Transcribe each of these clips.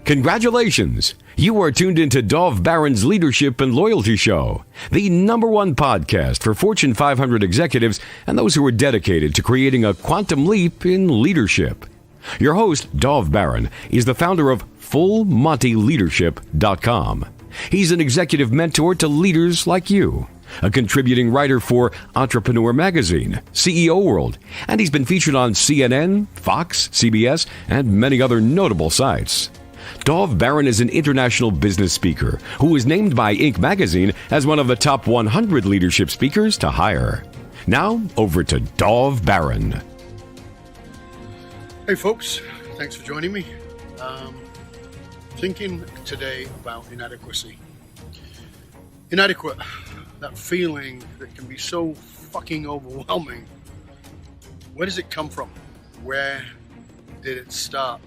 Congratulations! You are tuned into Dov Baron's Leadership and Loyalty Show, the #1 podcast for Fortune 500 executives and those who are dedicated to creating a quantum leap in leadership. Your host, Dov Baron, is the founder of FullMontyLeadership.com. He's an executive mentor to leaders like you, a contributing writer for Entrepreneur Magazine, CEO World, and he's been featured on CNN, Fox, CBS, and many other notable sites. Dov Baron is an international business speaker who was named by Inc. magazine as one of the top 100 leadership speakers to hire. Now, over to Dov Baron. Hey folks, thanks for joining me. Thinking today about inadequacy. Inadequate, that feeling that can be so fucking overwhelming. Where does it come from? Where did it start?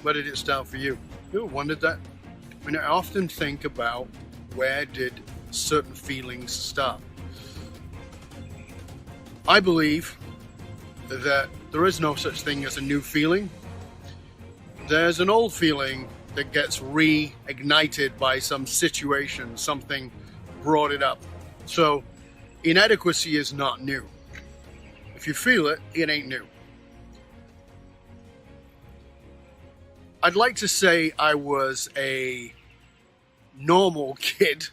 Where did it start for you? You ever wondered that? I mean, I often think about where did certain feelings start. I believe that there is no such thing as a new feeling. There's an old feeling that gets reignited by some situation, something brought it up. So inadequacy is not new. If you feel it, it ain't new. I'd like to say I was a normal kid,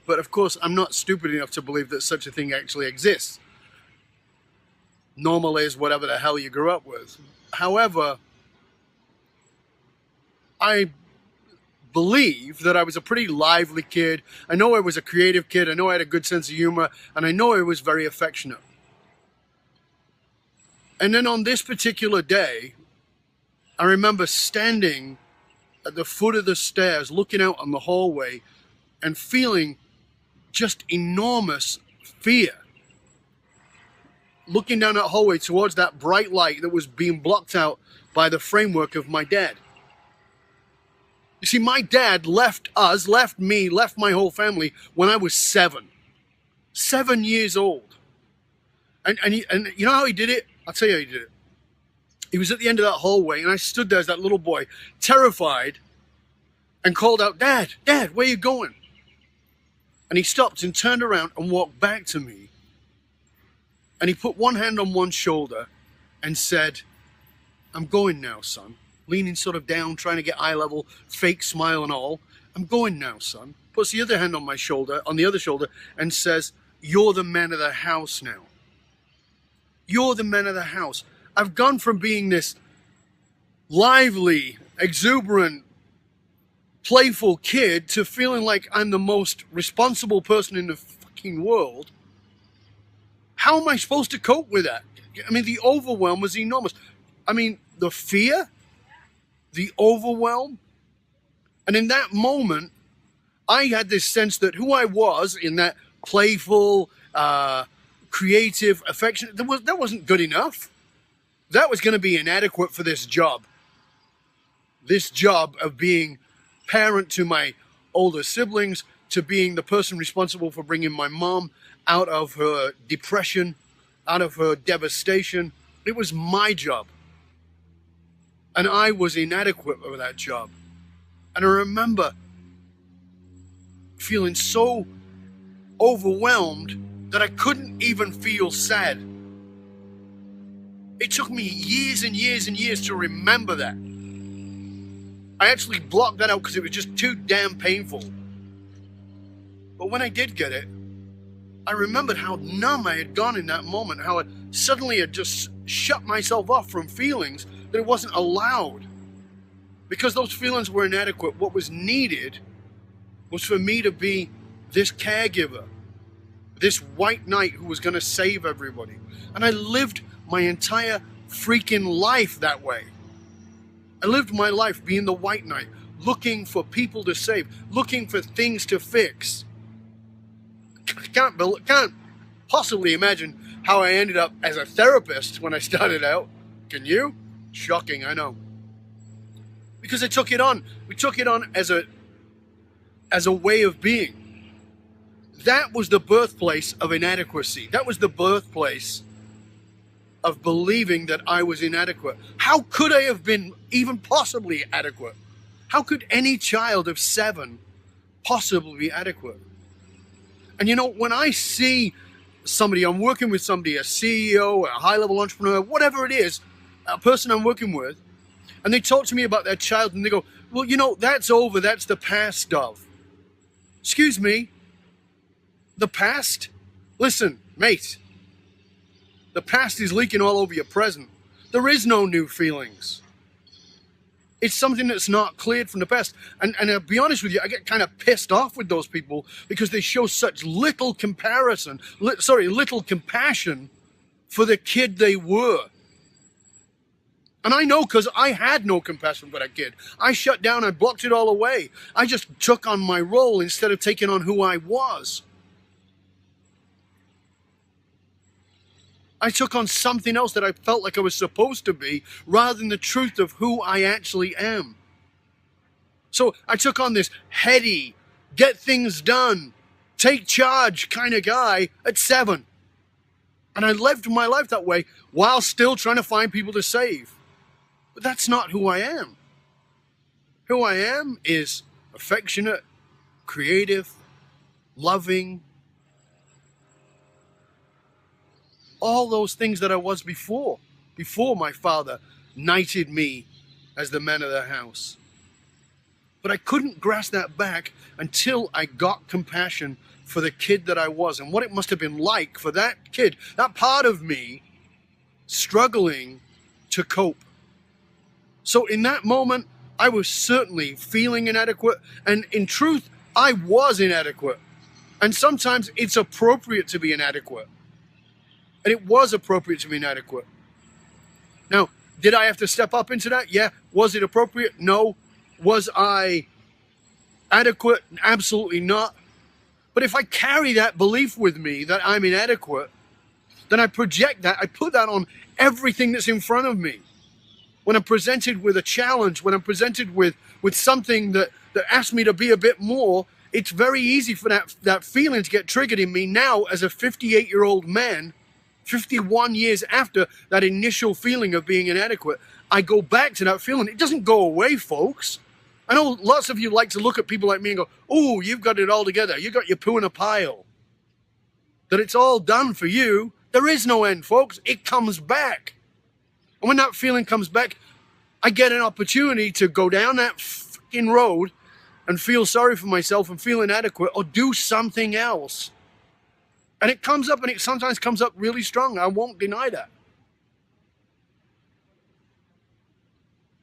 but of course I'm not stupid enough to believe that such a thing actually exists. Normal is whatever the hell you grew up with. However, I believe that I was a pretty lively kid. I know I was a creative kid. I know I had a good sense of humor, and I know I was very affectionate. And then on this particular day, I remember standing at the foot of the stairs, looking out on the hallway and feeling just enormous fear. Looking down that hallway towards that bright light that was being blocked out by the framework of my dad. You see, my dad left us, left me, left my whole family when I was 7. 7 years old. And you know how he did it? I'll tell you how he did it. He was at the end of that hallway, and I stood there as that little boy, terrified, and called out, "Dad, Dad, where you going?" And he stopped and turned around and walked back to me. And he put one hand on one shoulder and said, "I'm going now, son." Leaning sort of down, trying to get eye level, fake smile and all. "I'm going now, son." Puts the other hand on my shoulder, on the other shoulder, and says, "You're the man of the house now. You're the man of the house." I've gone from being this lively, exuberant, playful kid to feeling like I'm the most responsible person in the fucking world. How am I supposed to cope with that? I mean, the overwhelm was enormous. I mean, the fear, the overwhelm. And in that moment, I had this sense that who I was in that playful, creative, affectionate, that wasn't good enough. That was going to be inadequate for this job. This job of being parent to my older siblings, to being the person responsible for bringing my mom out of her depression, out of her devastation. It was my job. And I was inadequate for that job. And I remember feeling so overwhelmed that I couldn't even feel sad. It took me years and years and years to remember that. I actually blocked that out because it was just too damn painful. But when I did get it, I remembered how numb I had gone in that moment, how I suddenly had just shut myself off from feelings that it wasn't allowed. Because those feelings were inadequate. What was needed was for me to be this caregiver, this white knight who was going to save everybody. And I lived my entire freaking life that way. I lived my life being the white knight, looking for people to save, looking for things to fix. I can't possibly imagine how I ended up as a therapist when I started out. Can you? Shocking, I know. Because I took it on. We took it on as a way of being. That was the birthplace of inadequacy. That was the birthplace of believing that I was inadequate. How could I have been even possibly adequate? How could any child of 7 possibly be adequate? And you know, when I see somebody, I'm working with somebody, a CEO, a high-level entrepreneur, whatever it is, a person I'm working with, and they talk to me about their child and they go, well, you know, that's over, that's the past of. Excuse me, the past? Listen, mate, the past is leaking all over your present. There is no new feelings. It's something that's not cleared from the past. And I'll be honest with you, I get kind of pissed off with those people because they show such little little compassion for the kid they were. And I know because I had no compassion for that kid. I shut down, I blocked it all away. I just took on my role instead of taking on who I was. I took on something else that I felt like I was supposed to be rather than the truth of who I actually am. So I took on this heady, get things done, take charge kind of guy at 7. And I lived my life that way while still trying to find people to save. But that's not who I am. Who I am is affectionate, creative, loving, all those things that I was before my father knighted me as the man of the house. But I couldn't grasp that back until I got compassion for the kid that I was and what it must have been like for that kid, that part of me, struggling to cope. So in that moment, I was certainly feeling inadequate, and in truth, I was inadequate. And sometimes it's appropriate to be inadequate. And it was appropriate to be inadequate. Now, did I have to step up into that? Yeah. Was it appropriate? No. Was I adequate? Absolutely not. But if I carry that belief with me that I'm inadequate, then I project that, I put that on everything that's in front of me. When I'm presented with a challenge, when I'm presented with something that asks me to be a bit more, it's very easy for that feeling to get triggered in me now as a 58-year-old man, 51 years after that initial feeling of being inadequate. I go back to that feeling. It doesn't go away, folks. I know lots of you like to look at people like me and go, oh, you've got it all together. You got your poo in a pile. That it's all done for you. There is no end, folks. It comes back. And when that feeling comes back, I get an opportunity to go down that fucking road and feel sorry for myself and feel inadequate or do something else. And it comes up, and it sometimes comes up really strong. I won't deny that.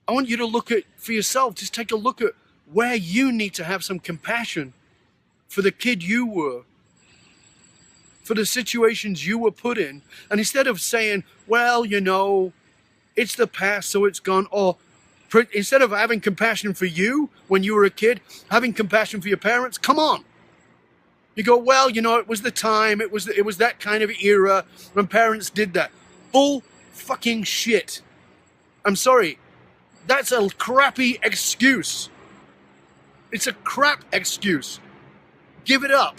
I want you to look at, for yourself, just take a look at where you need to have some compassion for the kid you were, for the situations you were put in. And instead of saying, well, you know, it's the past, so it's gone, or instead of having compassion for you when you were a kid, having compassion for your parents, come on. You go, well, you know, it was the time, it was that kind of era when parents did that. Bull fucking shit. I'm sorry. That's a crappy excuse. It's a crap excuse. Give it up.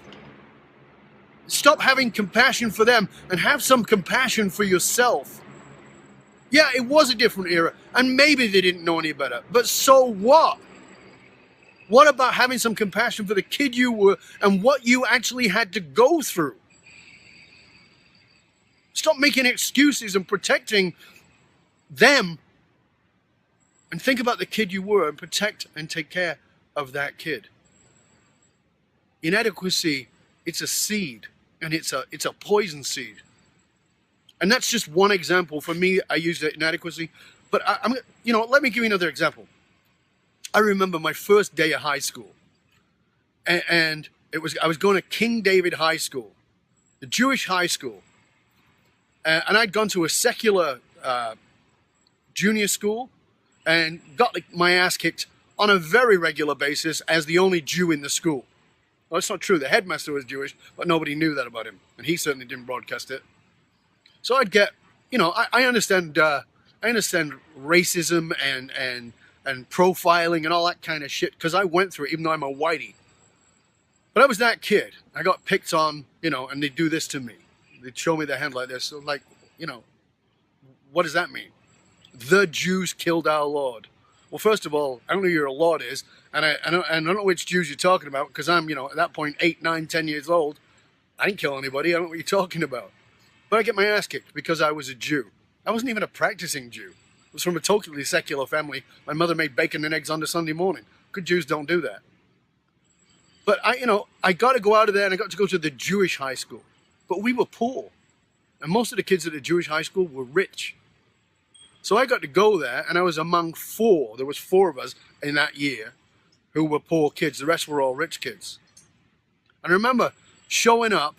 Stop having compassion for them and have some compassion for yourself. Yeah, it was a different era, and maybe they didn't know any better, but so what? What about having some compassion for the kid you were and what you actually had to go through? Stop making excuses and protecting them, and think about the kid you were and protect and take care of that kid. Inadequacy, it's a seed, and it's a poison seed. And that's just one example. For me, I used inadequacy. But let me give you another example. I remember my first day of high school. And I was going to King David High School, the Jewish high school. And I'd gone to a secular junior school and got my ass kicked on a very regular basis as the only Jew in the school. Well, that's not true. The headmaster was Jewish, but nobody knew that about him. And he certainly didn't broadcast it. So I'd get, I understand racism and profiling and all that kind of shit because I went through it, even though I'm a whitey. But I was that kid. I got picked on, and they'd do this to me. They'd show me their hand like this. So what does that mean? The Jews killed our Lord. Well, first of all, I don't know who your Lord is, and I don't know which Jews you're talking about, because I'm, at that point, 8, 9, 10 years old. I didn't kill anybody. I don't know what you're talking about. But I get my ass kicked because I was a Jew. I wasn't even a practicing Jew. I was from a totally secular family. My mother made bacon and eggs on a Sunday morning. Good Jews don't do that. But I got to go out of there, and I got to go to the Jewish high school. But we were poor. And most of the kids at the Jewish high school were rich. So I got to go there, and I was among 4. There was 4 of us in that year who were poor kids. The rest were all rich kids. And I remember showing up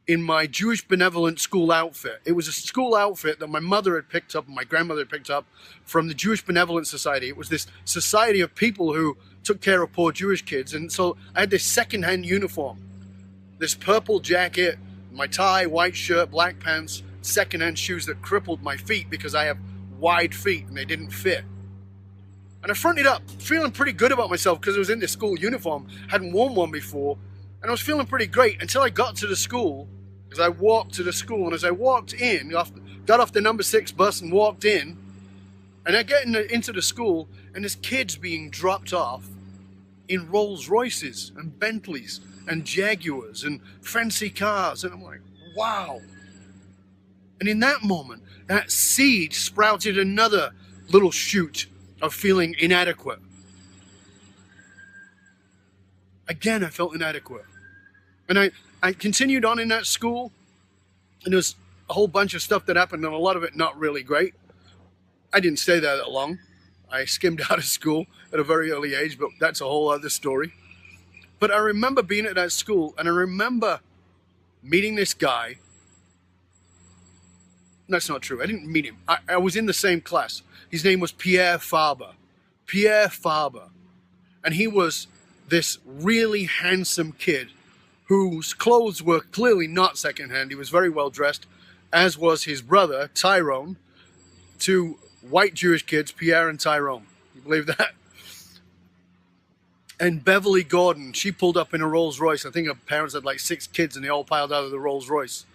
in my Jewish benevolent school outfit. It was a school outfit that my mother had picked up and my grandmother had picked up from the Jewish Benevolent Society. It was this society of people who took care of poor Jewish kids. And so I had this secondhand uniform, this purple jacket, my tie, white shirt, black pants, secondhand shoes that crippled my feet because I have wide feet and they didn't fit. And I fronted up, feeling pretty good about myself because I was in this school uniform, hadn't worn one before, and I was feeling pretty great until I got to the school. As I walked to the school, and as I walked in, got off the number 6 bus and walked in, and I get into the school, and there's kids being dropped off in Rolls Royces and Bentleys and Jaguars and fancy cars, and I'm like, wow. And in that moment, that seed sprouted another little shoot of feeling inadequate. Again, I felt inadequate. And I continued on in that school, and there was a whole bunch of stuff that happened, and a lot of it not really great. I didn't stay there that long. I skimmed out of school at a very early age, but that's a whole other story. But I remember being at that school, and I remember meeting this guy. That's not true. I didn't meet him. I was in the same class. His name was Pierre Faber. Pierre Faber. And he was this really handsome kid whose clothes were clearly not secondhand. He was very well dressed, as was his brother, Tyrone. 2 white Jewish kids, Pierre and Tyrone. You believe that? And Beverly Gordon, she pulled up in a Rolls Royce. I think her parents had like 6 kids, and they all piled out of the Rolls Royce.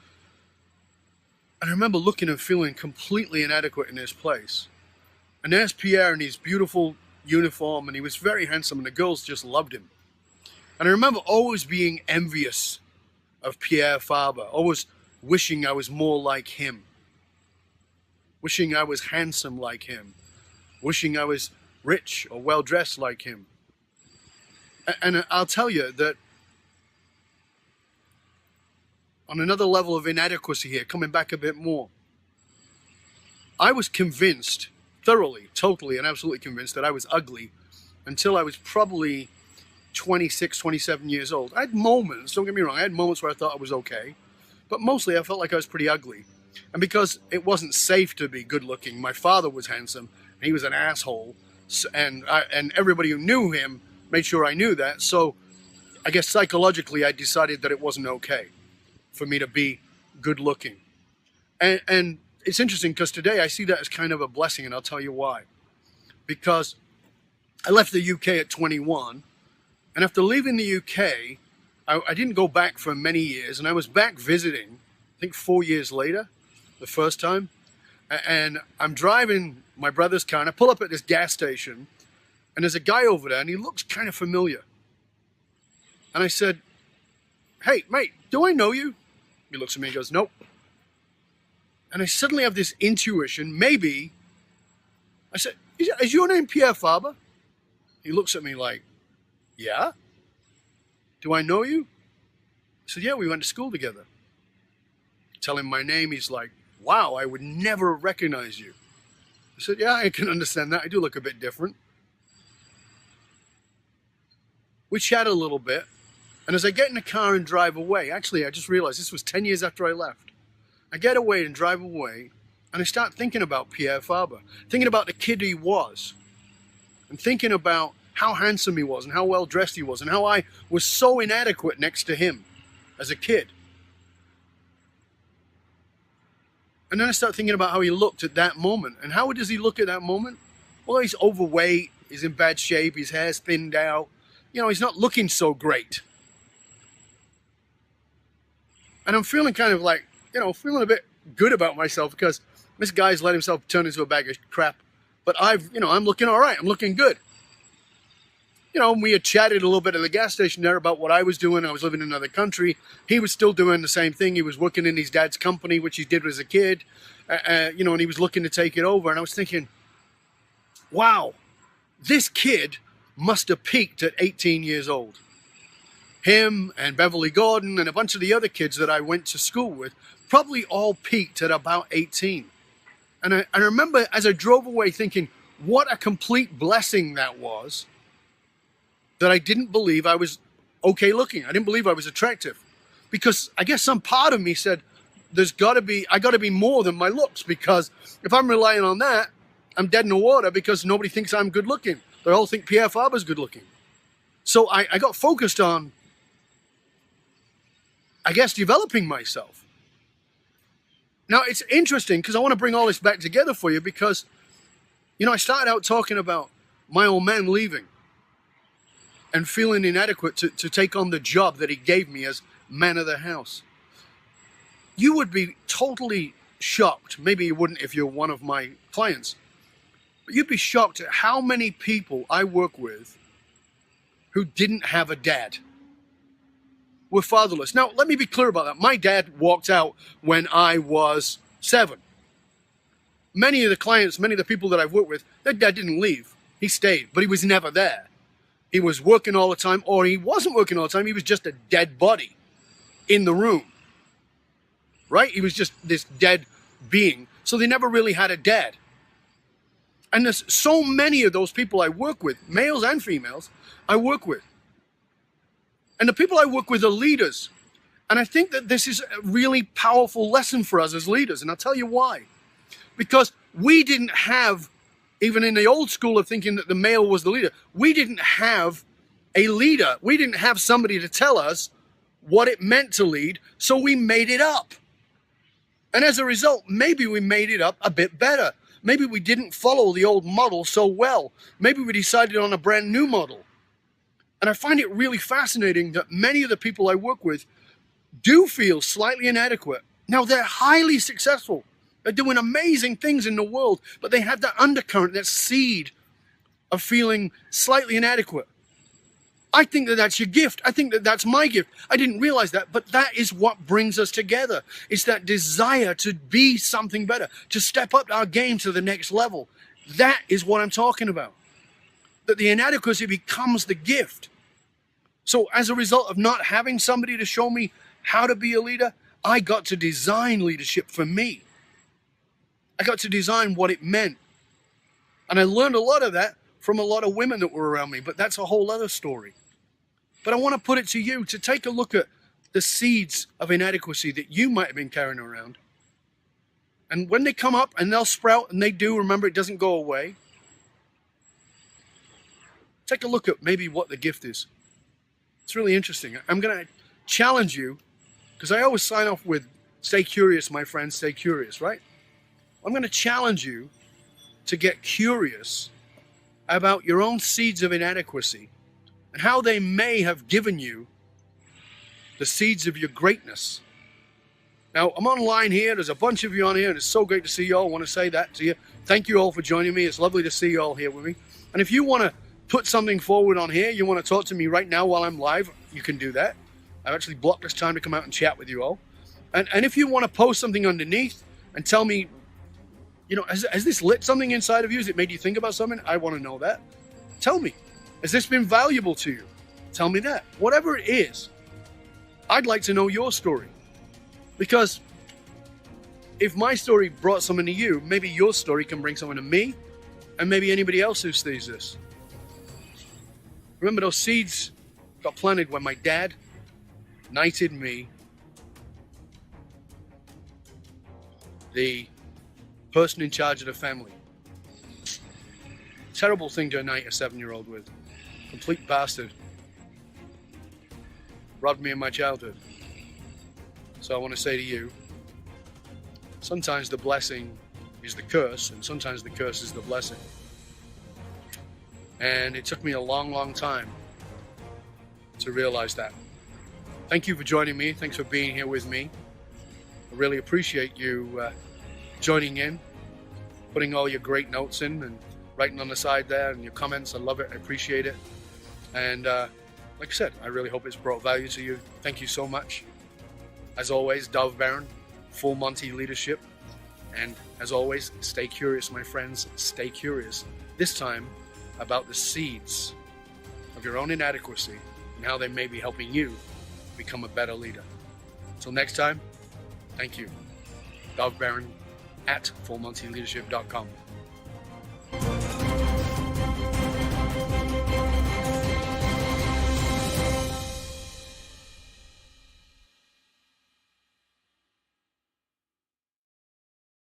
And I remember looking and feeling completely inadequate in this place. And there's Pierre in his beautiful uniform, and he was very handsome, and the girls just loved him. And I remember always being envious of Pierre Faber, always wishing I was more like him, wishing I was handsome like him, wishing I was rich or well-dressed like him. And I'll tell you that on another level of inadequacy here, coming back a bit more, I was convinced, thoroughly, totally, and absolutely convinced that I was ugly until I was probably 26, 27 years old. I had moments, don't get me wrong, I had moments where I thought I was okay, but mostly I felt like I was pretty ugly. And because it wasn't safe to be good looking, my father was handsome, and he was an asshole, and everybody who knew him made sure I knew that, so I guess psychologically I decided that it wasn't okay for me to be good looking. And it's interesting because today I see that as kind of a blessing, and I'll tell you why. Because I left the UK at 21, and after leaving the UK, I didn't go back for many years, and I was back visiting, I think 4 years later, the first time. And I'm driving my brother's car, and I pull up at this gas station, and there's a guy over there, and he looks kind of familiar. And I said, "Hey, mate, do I know you?" He looks at me and goes, "Nope." And I suddenly have this intuition, maybe. I said, "Is your name Pierre Faber?" He looks at me like, "Yeah." "Do I know you?" I said, "Yeah, we went to school together." Tell him my name, he's like, "Wow, I would never recognize you." I said, "Yeah, I can understand that. I do look a bit different." We chat a little bit, and as I get in the car and drive away, actually I just realized this was 10 years after I left. I get away and drive away, and I start thinking about Pierre Faber, thinking about the kid he was, and thinking about how handsome he was and how well dressed he was and how I was so inadequate next to him as a kid. And then I start thinking about how he looked at that moment. And how does he look at that moment? Well, he's overweight, he's in bad shape, his hair's thinned out. You know, he's not looking so great. And I'm feeling kind of like, feeling a bit good about myself because This guy's let himself turn into a bag of crap. But I'm looking all right. I'm looking good. We had chatted a little bit at the gas station there about what I was doing. I was living in another country. He was still doing the same thing. He was working in his dad's company, which he did as a kid, and he was looking to take it over. And I was thinking, wow, this kid must have peaked at 18 years old. Him and Beverly Gordon and a bunch of the other kids that I went to school with probably all peaked at about 18. And I remember as I drove away thinking, what a complete blessing that was, that I didn't believe I was okay looking. I didn't believe I was attractive, because I guess some part of me said, I got to be more than my looks, because if I'm relying on that, I'm dead in the water, because nobody thinks I'm good looking. They all think Pierre Faber's good looking. So I got focused on, I guess, developing myself. Now, it's interesting because I want to bring all this back together for you, because, I started out talking about my old man leaving and feeling inadequate to take on the job that he gave me as man of the house. You would be totally shocked. Maybe you wouldn't if you're one of my clients, but you'd be shocked at how many people I work with who didn't have a dad, were fatherless. Now, let me be clear about that. My dad walked out when I was 7. Many of the clients, many of the people that I've worked with, their dad didn't leave. He stayed, but he was never there. He was working all the time, or he wasn't working all the time. He was just a dead body in the room, right? He was just this dead being. So they never really had a dad. And there's so many of those people I work with, males and females, I work with. And the people I work with are leaders. And I think that this is a really powerful lesson for us as leaders. And I'll tell you why. Because we didn't have, even in the old school of thinking that the male was the leader, we didn't have a leader. We didn't have somebody to tell us what it meant to lead, so we made it up. And as a result, maybe we made it up a bit better. Maybe we didn't follow the old model so well. Maybe we decided on a brand new model. And I find it really fascinating that many of the people I work with do feel slightly inadequate. Now, they're highly successful. They're doing amazing things in the world, but they have that undercurrent, that seed of feeling slightly inadequate. I think that that's your gift. I think that that's my gift. I didn't realize that, but that is what brings us together. It's that desire to be something better, to step up our game to the next level. That is what I'm talking about. That the inadequacy becomes the gift. So as a result of not having somebody to show me how to be a leader, I got to design leadership for me. I got to design what it meant. And I learned a lot of that from a lot of women that were around me, but that's a whole other story. But I want to put it to you to take a look at the seeds of inadequacy that you might have been carrying around. And when they come up and they'll sprout, and they do, remember, it doesn't go away. Take a look at maybe what the gift is. It's really interesting. I'm going to challenge you, because I always sign off with, stay curious, my friends, stay curious, right? I'm going to challenge you to get curious about your own seeds of inadequacy and how they may have given you the seeds of your greatness. Now, I'm online here. There's a bunch of you on here, and it's so great to see you all. I want to say that to you. Thank you all for joining me. It's lovely to see you all here with me. And if you want to put something forward on here, you want to talk to me right now while I'm live, you can do that. I've actually blocked this time to come out and chat with you all. And if you want to post something underneath and tell me, has this lit something inside of you? Has it made you think about something? I want to know that. Tell me. Has this been valuable to you? Tell me that. Whatever it is, I'd like to know your story. Because if my story brought something to you, maybe your story can bring something to me and maybe anybody else who sees this. Remember, those seeds got planted when my dad knighted me the person in charge of the family. Terrible thing to knight a 7-year-old with. Complete bastard. Robbed me in my childhood. So I want to say to you, sometimes the blessing is the curse, and sometimes the curse is the blessing. And it took me a long, long time to realize that. Thank you for joining me. Thanks for being here with me. I really appreciate you joining in, putting all your great notes in and writing on the side there and your comments. I love it. I appreciate it. And like I said, I really hope it's brought value to you. Thank you so much. As always, Dove Baron, Full Monty Leadership. And as always, stay curious, my friends. Stay curious. This time about the seeds of your own inadequacy and how they may be helping you become a better leader. Until next time, thank you. Dove Baron at fullmontyleadership.com.